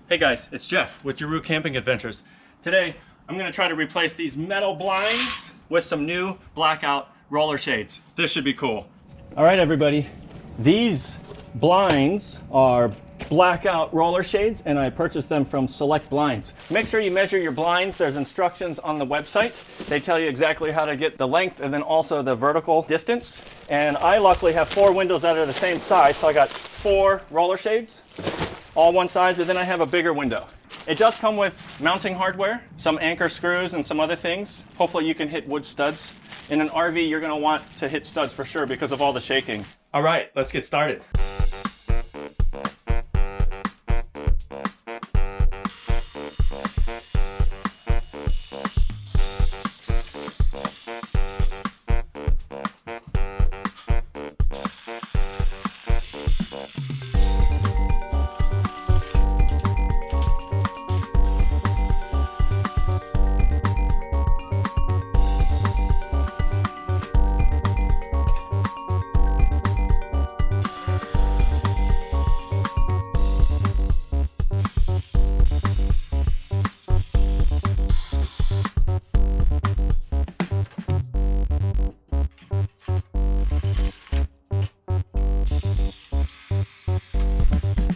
Hey guys, it's Jeff with Giroux Camping Adventures. Today, I'm gonna try to replace these metal blinds with some new Blackout roller shades. This should be cool. All right, everybody. These blinds are Blackout roller shades, and I purchased them from Select Blinds. Make sure you measure your blinds. There's instructions on the website. They tell you exactly how to get the length and then also the vertical distance. And I luckily have 4 windows that are the same size, so I got 4 roller shades, all one size, and then I have a bigger window. It does come with mounting hardware, some anchor screws and some other things. Hopefully you can hit wood studs. In an RV, you're gonna want to hit studs for sure because of all the shaking. All right, let's get started.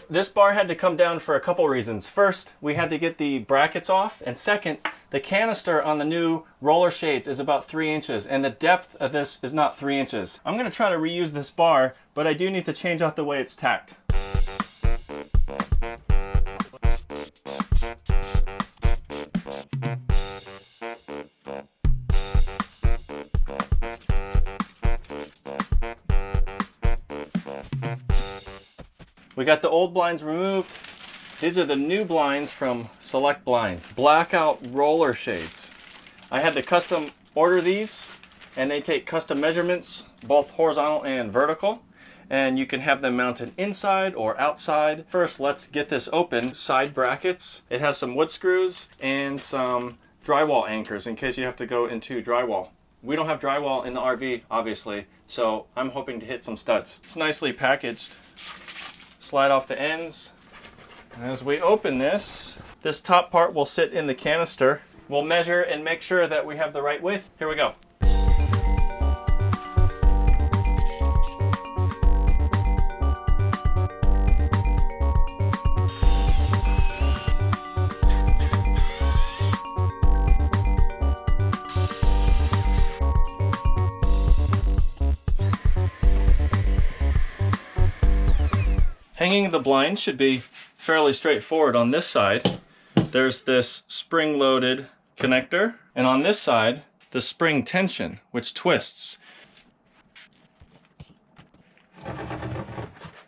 This bar had to come down for a couple reasons. First, we had to get the brackets off, and second, the canister on the new roller shades is about 3 inches, and the depth of this is not 3 inches. I'm gonna try to reuse this bar, but I do need to change out the way it's tacked. We got the old blinds removed. These are the new blinds from Select Blinds. Blackout roller shades. I had to custom order these, and they take custom measurements, both horizontal and vertical. And you can have them mounted inside or outside. First, let's get this open. Side brackets. It has some wood screws and some drywall anchors in case you have to go into drywall. We don't have drywall in the RV, obviously, so I'm hoping to hit some studs. It's nicely packaged. Slide off the ends. And as we open this top part will sit in the canister. We'll measure and make sure that we have the right width. Here we go. Hanging the blinds should be fairly straightforward. On this side, there's this spring-loaded connector, and on this side, the spring tension, which twists.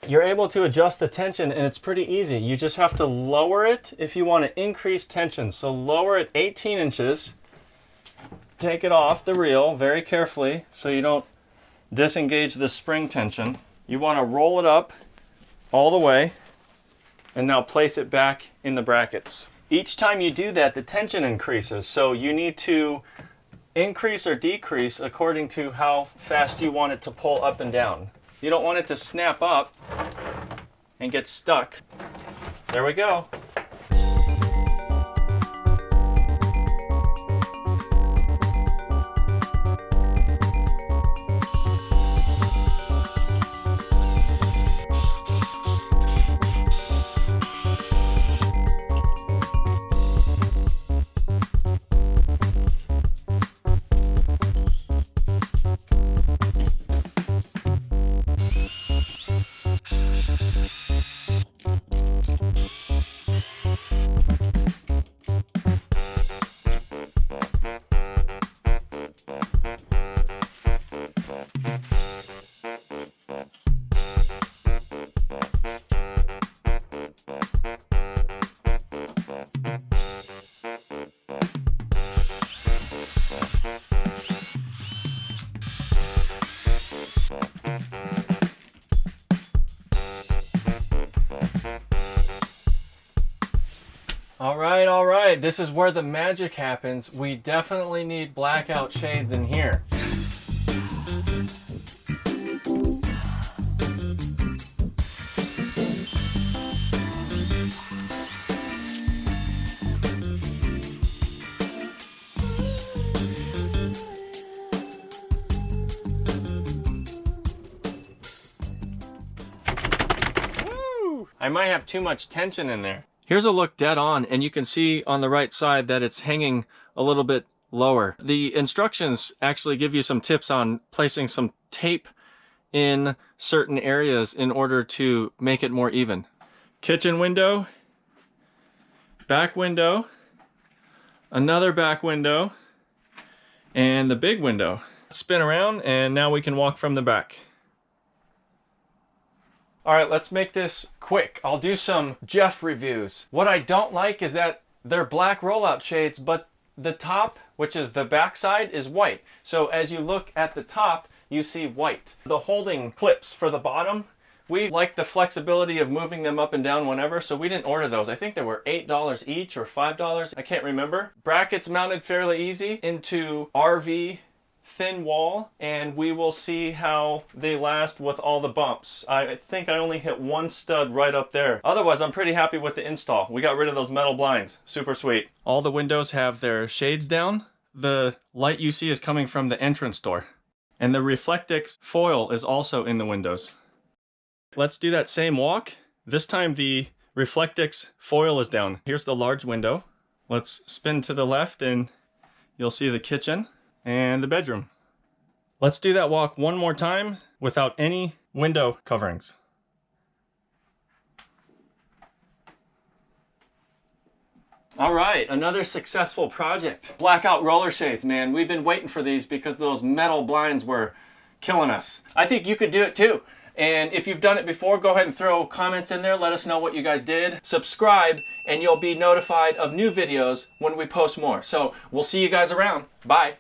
You're able to adjust the tension, and it's pretty easy. You just have to lower it if you want to increase tension. So lower it 18 inches, take it off the reel very carefully so you don't disengage the spring tension. You want to roll it up all the way, and now place it back in the brackets. Each time you do that, the tension increases, so you need to increase or decrease according to how fast you want it to pull up and down. You don't want it to snap up and get stuck. There we go. All right, this is where the magic happens. We definitely need blackout shades in here. I might have too much tension in there. Here's a look dead on, and you can see on the right side that it's hanging a little bit lower. The instructions actually give you some tips on placing some tape in certain areas in order to make it more even. Kitchen window, back window, another back window, and the big window. Spin around, and now we can walk from the back. All right, let's make this quick. I'll do some Jeff reviews. What I don't like is that they're black rollout shades, but the top, which is the back side, is white. So as you look at the top, you see white. The holding clips for the bottom, we like the flexibility of moving them up and down whenever, so we didn't order those. I think they were $8 each or $5, I can't remember. Brackets mounted fairly easy into RV thin wall, and we will see how they last with all the bumps. I think I only hit one stud right up there. Otherwise, I'm pretty happy with the install. We got rid of those metal blinds. Super sweet. All the windows have their shades down. The light you see is coming from the entrance door. And the Reflectix foil is also in the windows. Let's do that same walk. This time the Reflectix foil is down. Here's the large window. Let's spin to the left and you'll see the kitchen and the bedroom. Let's do that walk one more time without any window coverings. All right, another successful project. Blackout roller shades, man. We've been waiting for these because those metal blinds were killing us. I think you could do it too. And if you've done it before, go ahead and throw comments in there. Let us know what you guys did. Subscribe, and you'll be notified of new videos when we post more. So we'll see you guys around. Bye.